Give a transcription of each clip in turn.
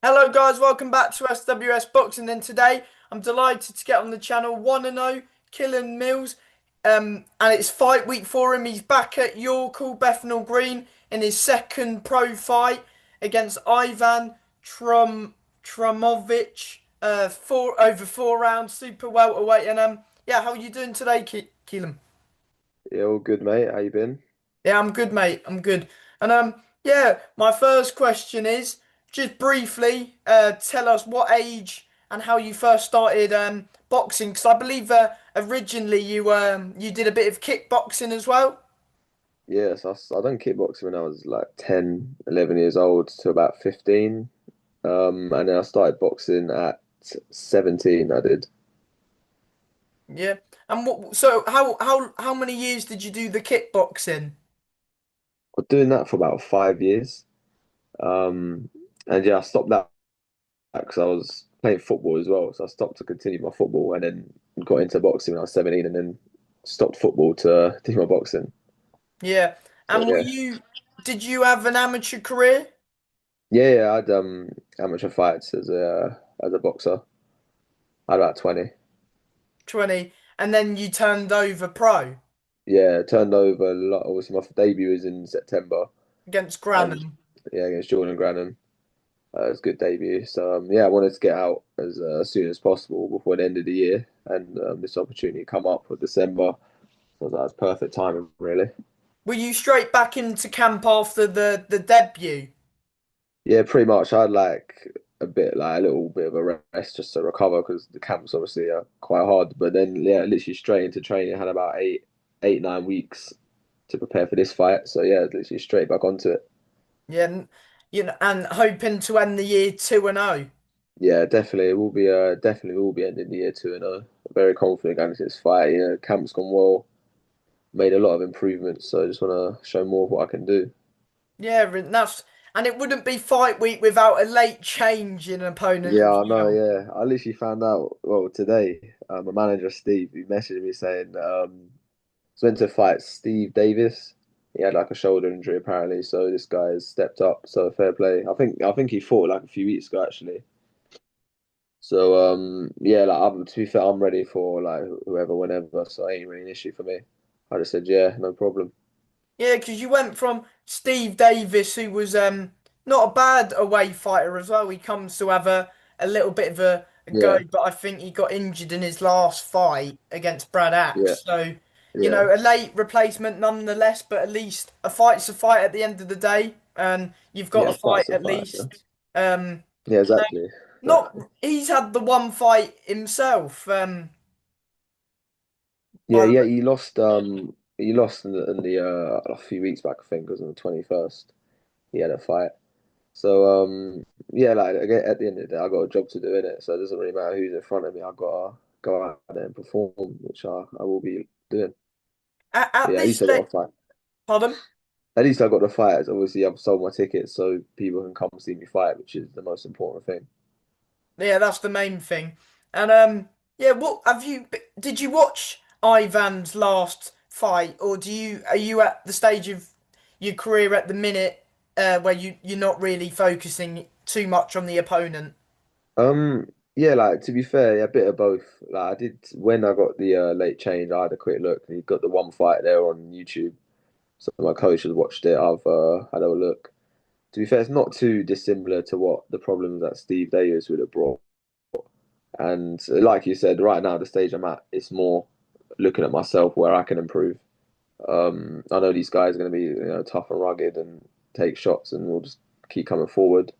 Hello guys, welcome back to SWS Boxing and today I'm delighted to get on the channel 1-0 Cillian Mills and it's fight week for him. He's back at York Bethnal Green in his second pro fight against Ivan Trofimovich, over 4 rounds, super welterweight. And yeah, how are you doing today, Keelan? Yeah, all good, mate. How you been? Yeah, I'm good, mate. I'm good. And yeah, my first question is just briefly, tell us what age and how you first started boxing, because I believe originally you did a bit of kickboxing as well. Yes, I done kickboxing when I was like 10, 11 years old to about 15. And then I started boxing at 17, I did. Yeah. And so how many years did you do the kickboxing? I was doing that for about 5 years. Um, and yeah, I stopped that because I was playing football as well. So I stopped to continue my football and then got into boxing when I was 17 and then stopped football to do my boxing. Yeah. So And yeah. did you have an amateur career? Yeah, I had amateur fights as a boxer. I had about 20. 20. And then you turned over pro Yeah, turned over a lot. Obviously, my debut was in September, against and Granham. yeah, against Jordan Granham. It was a good debut. So yeah, I wanted to get out as soon as possible before the end of the year, and this opportunity come up for December. So that was perfect timing, really. Were you straight back into camp after the debut? Yeah, pretty much. I had like a little bit of a rest just to recover because the camps obviously are quite hard. But then yeah, literally straight into training. I had about 9 weeks to prepare for this fight. So yeah, literally straight back onto it. Yeah, and hoping to end the year 2-0. Yeah, definitely. It will be definitely will be ending the year 2-0. Very confident going into this fight. You know, camp's gone well, made a lot of improvements, so I just wanna show more of what I can do. Yeah, and it wouldn't be fight week without a late change in opponent Yeah, as I know, well. yeah. I literally found out well today, my manager Steve, he messaged me saying he's meant to fight Steve Davis. He had like a shoulder injury apparently, so this guy has stepped up, so fair play. I think he fought like a few weeks ago actually. So yeah, like to be fair, I'm ready for like whoever, whenever. So it ain't really an issue for me. I just said yeah, no problem. Yeah, because you went from Steve Davis, who was not a bad away fighter as well. He comes to have a little bit of a go, Yeah, but I think he got injured in his last fight against Brad yeah, Axe. So, yeah, a late replacement nonetheless, but at least a fight's a fight at the end of the day, and you've got yeah. a fight Fights are at fight. Yeah, least. Um, yeah, and exactly, not exactly. he's had the one fight himself. Yeah, By the yeah. way. He lost in the a few weeks back. I think it was on the 21st. He had a fight. So yeah, like again, at the end of the day, I got a job to do in it. So it doesn't really matter who's in front of me. I gotta go out there and perform, which I will be doing. But At yeah, at this least I got stage, a fight. pardon. At least I got the fight. Obviously, I've sold my tickets so people can come see me fight, which is the most important thing. Yeah, that's the main thing. And yeah, what have you? Did you watch Ivan's last fight, or are you at the stage of your career at the minute where you're not really focusing too much on the opponent? Yeah, like to be fair, yeah, a bit of both. Like I did when I got the late change, I had a quick look and he got the one fight there on YouTube. So my coach has watched it. I've had a look. To be fair, it's not too dissimilar to what the problems that Steve Davis would have brought. And like you said, right now the stage I'm at, it's more looking at myself where I can improve. I know these guys are going to be tough and rugged and take shots, and we'll just keep coming forward.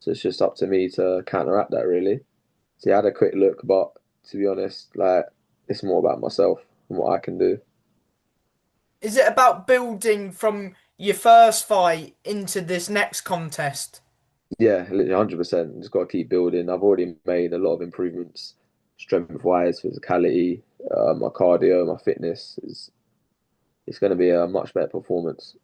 So it's just up to me to counteract that, really. So yeah, I had a quick look, but to be honest, like it's more about myself and what I can do. Is it about building from your first fight into this next contest? Yeah, literally 100%. Just got to keep building. I've already made a lot of improvements, strength-wise, physicality, my cardio, my fitness is. It's going to be a much better performance.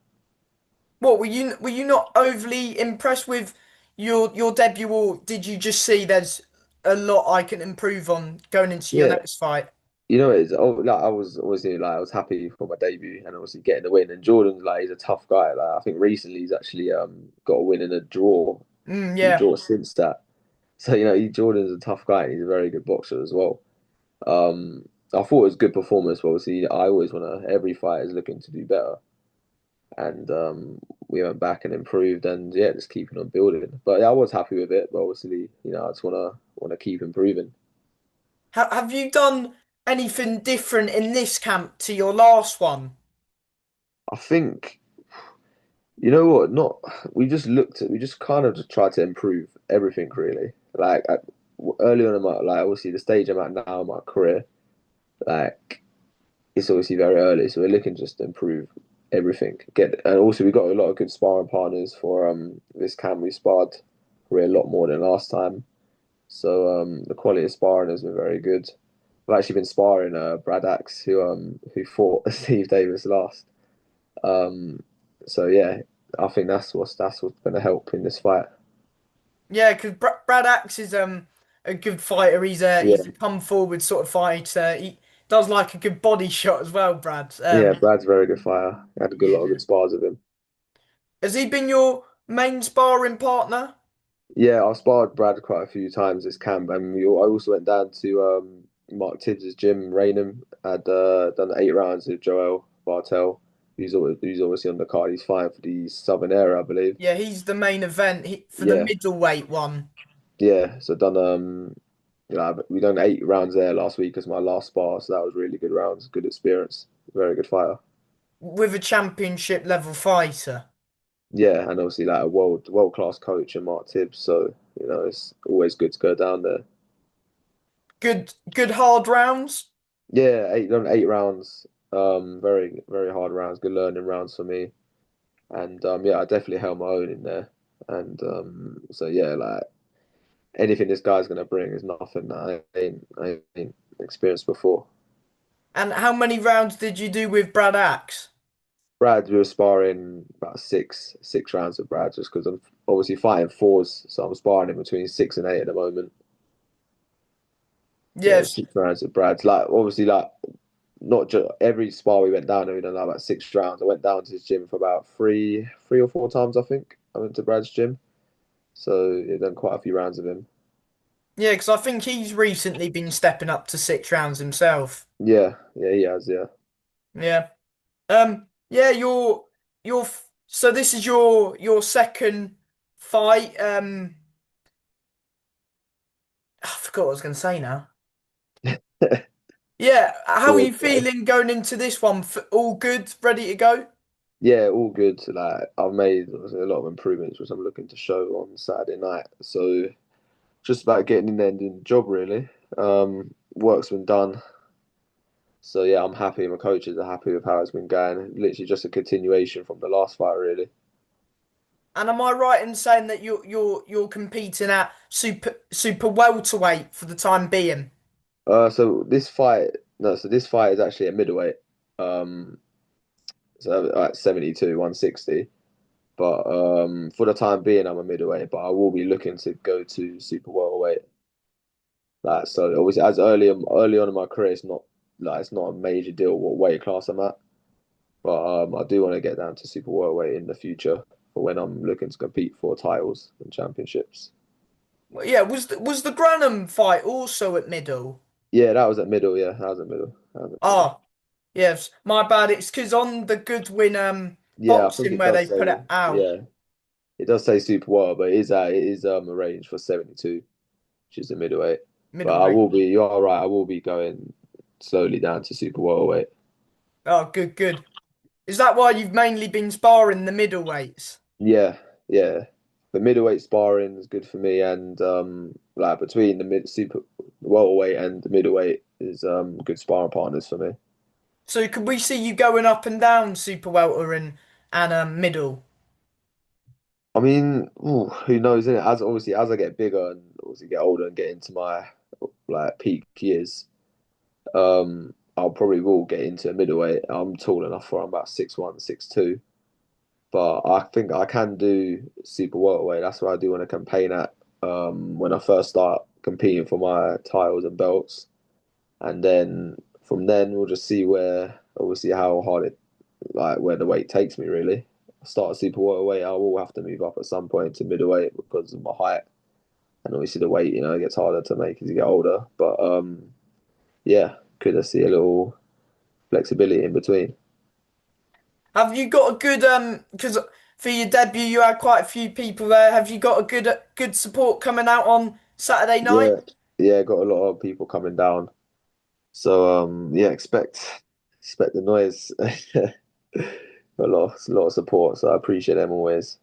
What were you not overly impressed with your debut, or did you just see there's a lot I can improve on going into your Yeah, next fight? it's like I was obviously like I was happy for my debut and obviously getting the win. And Jordan's like he's a tough guy. Like I think recently he's actually got a win in a draw. Yeah. Since that. So, Jordan's a tough guy and he's a very good boxer as well. I thought it was a good performance, but obviously I always want to, every fight is looking to do better. And we went back and improved and yeah, just keeping on building. But yeah, I was happy with it, but obviously, I just wanna keep improving. Have you done anything different in this camp to your last one? I think you know what, not we just kind of just tried to improve everything really. Early on in my obviously the stage I'm at now in my career, like it's obviously very early, so we're looking just to improve everything. Get and also we got a lot of good sparring partners for this camp. We sparred probably a lot more than last time, so the quality of sparring has been very good. I've actually been sparring Brad Axe, who fought Steve Davis last. Um, so yeah, I think that's what's going to help in this fight. Yeah, because Brad Axe is a good fighter. He's a Yeah, come forward sort of fighter. He does like a good body shot as well, Brad. yeah, Brad's a very good fighter. I had a good lot of Yeah. good spars with him. Has he been your main sparring partner? Yeah, I sparred Brad quite a few times this camp, and I also went down to Mark Tibbs's gym, Raynham. Had done 8 rounds with Joel Bartel, who's obviously on the card. He's fighting for the Southern Area, I believe. Yeah, he's the main event for the Yeah, middleweight one. yeah. So done we done 8 rounds there last week as my last spar, so that was really good rounds, good experience, very good fighter. With a championship level fighter. Yeah, and obviously like a world class coach and Mark Tibbs, so it's always good to go down there. Good hard rounds. Yeah, done 8 rounds. Very very hard rounds, good learning rounds for me, and yeah, I definitely held my own in there, and so yeah, like anything this guy's gonna bring is nothing that I ain't experienced before. And how many rounds did you do with Brad Axe? Brad, we were sparring about six rounds with Brad, just because I'm obviously fighting fours, so I'm sparring in between 6 and 8 at the moment. So yeah, Yes. 6 rounds with Brad. Like obviously, like not just every spar we went down, we done like about 6 rounds. I went down to his gym for about three or four times, I think. I went to Brad's gym, so yeah, done quite a few rounds with him. Yeah, because I think he's recently been stepping up to 6 rounds himself. Yeah, yeah, he has. Yeah, Yeah. Yeah, so this is your second fight. I forgot what I was going to say now. Yeah, how are yeah, you feeling going into this one? All good, ready to go? yeah, all good. Like I've made obviously a lot of improvements, which I'm looking to show on Saturday night. So just about getting in there and doing the job really. Work's been done. So yeah, I'm happy. My coaches are happy with how it's been going. Literally just a continuation from the last fight, really. And am I right in saying that you're competing at super welterweight for the time being? So this fight, no, so this fight is actually a middleweight. Um, so at 72, 160. But for the time being, I'm a middleweight. But I will be looking to go to super welterweight. Like so, obviously, as early on in my career, it's not a major deal what weight class I'm at. But I do want to get down to super welterweight in the future for when I'm looking to compete for titles and championships. Well, yeah, was the Granham fight also at middle? Yeah, that was at middle. Yeah, that was at middle. That was at middle. Oh, yes, my bad. It's because on the Goodwin Yeah, I think boxing it where does they put say it out. yeah, it does say super well, but it is arranged for 72, which is the middleweight. But Middleweight. you are right, I will be going slowly down to super welterweight. Oh, good, good. Is that why you've mainly been sparring the middleweights? Yeah, yeah. The middleweight sparring is good for me, and like between the mid super welterweight and the middleweight is good sparring partners for me. So could we see you going up and down super welter and middle? I mean, ooh, who knows, innit? As I get bigger and obviously get older and get into my like peak years, I'll probably will get into middleweight. I'm tall enough for I'm about 6'1", 6'2", but I think I can do super welterweight. That's what I do want to campaign at when I first start competing for my titles and belts, and then from then we'll just see where obviously how hard it like where the weight takes me really. start a super welterweight, I will have to move up at some point to middleweight because of my height. And obviously the weight, it gets harder to make as you get older. But yeah, could I see a little flexibility in between? Have you got a good because for your debut you had quite a few people there. Have you got a good support coming out on Saturday night? Yeah, yeah, got a lot of people coming down. So yeah, expect the noise. A lot of support, so I appreciate them always.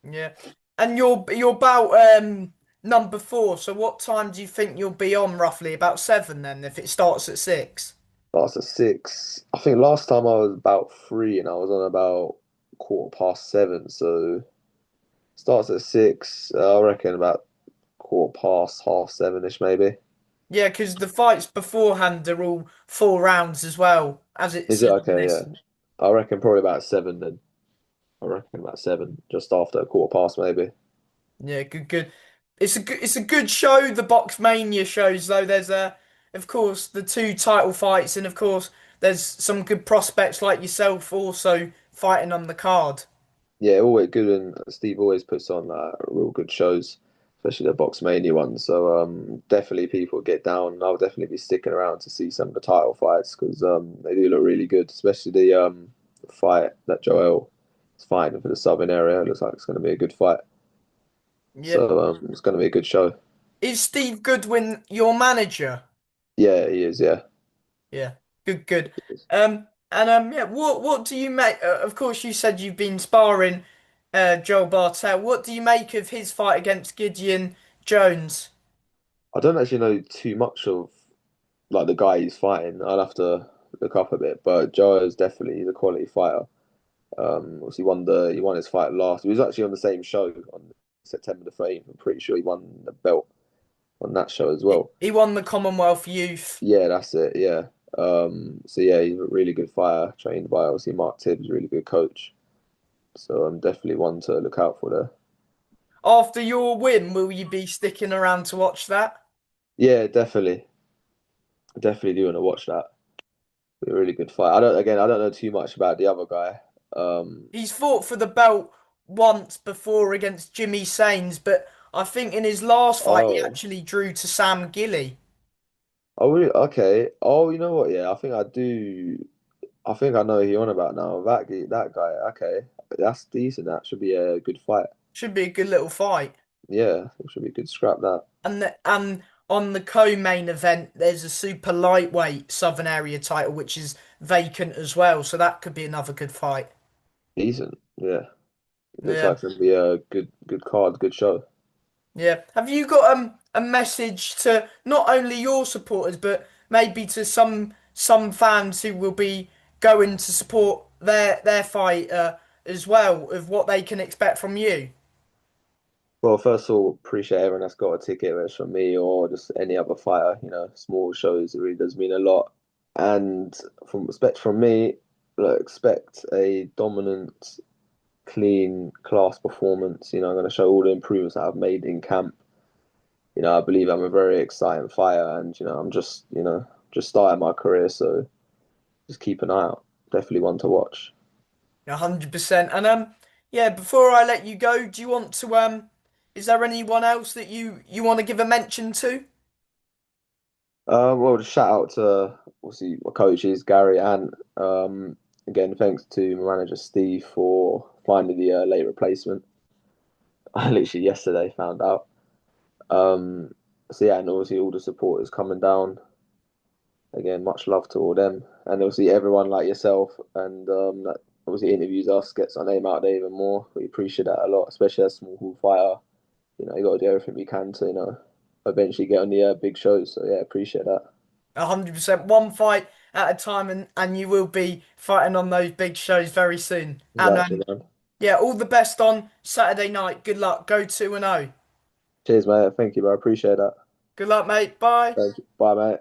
Yeah. And you're about number four, so what time do you think you'll be on roughly? About seven then, if it starts at six? Last at 6. I think last time I was about 3 and I was on about quarter past 7. So starts at 6. I reckon about quarter past half 7ish maybe. Yeah, because the fights beforehand are all 4 rounds as well, as it Is it said on okay? Yeah, this. I reckon probably about 7 then. I reckon about 7, just after a quarter past maybe. Yeah, good. It's a good show. The Box Mania shows though. There's of course the two title fights, and of course there's some good prospects like yourself also fighting on the card. Yeah, always good, and Steve always puts on real good shows, especially the Box Mania ones. So definitely people get down. I'll definitely be sticking around to see some of the title fights because they do look really good, especially the fight that Joel is fighting for the Southern area. It looks like it's going to be a good fight. Yep. So it's going to be a good show. Is Steve Goodwin your manager? Yeah, he is. Yeah. Yeah, good. And yeah, what do you make? Of course, you said you've been sparring Joel Bartel. What do you make of his fight against Gideon Jones? I don't actually know too much of like the guy he's fighting. I'll have to look up a bit, but Joe is definitely the quality fighter. Obviously he won his fight last. He was actually on the same show on September the 13th. I'm pretty sure he won the belt on that show as well. He won the Commonwealth Youth. Yeah, that's it. Yeah. So yeah, he's a really good fighter, trained by obviously Mark Tibbs, really good coach. So I'm definitely one to look out for there. After your win, will you be sticking around to watch that? Yeah, definitely, definitely do want to watch that. Be a really good fight. I don't know too much about the other guy. Um, He's fought for the belt once before against Jimmy Sains, but I think in his last fight he oh, actually drew to Sam Gilly. oh, really? Okay. Oh, you know what? Yeah, I think I do. I think I know who you're on about now. That guy. Okay, that's decent. That should be a good fight. Should be a good little fight. Yeah, it should be good. Scrap that. And on the co-main event, there's a super lightweight Southern Area title which is vacant as well, so that could be another good fight. Decent. Yeah, it looks like Yeah, it's gonna be a good card, good show. yeah. Have you got a message to not only your supporters but maybe to some fans who will be going to support their fight as well of what they can expect from you? Well, first of all, appreciate everyone that's got a ticket, whether it's from me or just any other fighter. Small shows, it really does mean a lot. And from respect from me, look, expect a dominant, clean, class performance. I'm going to show all the improvements that I've made in camp. I believe I'm a very exciting fighter, and I'm just starting my career, so just keep an eye out. Definitely one to watch. 100%. And yeah, before I let you go, do you want to is there anyone else that you want to give a mention to? Well, just shout out to obviously my coaches Gary and again thanks to my manager Steve for finding the late replacement. I literally yesterday found out. Um, so yeah, and obviously all the supporters coming down. Again, much love to all them, and obviously everyone like yourself, and that obviously interviews us, gets our name out there even more. We appreciate that a lot, especially as a small hall fighter. You got to do everything we can to eventually get on the big shows. So yeah, appreciate that. 100%. One fight at a time, and you will be fighting on those big shows very soon. And Exactly, man. yeah, all the best on Saturday night. Good luck. Go 2-0. Cheers, mate. Thank you, bro. I appreciate that. Good luck, mate. Bye. Thank you. Bye, mate.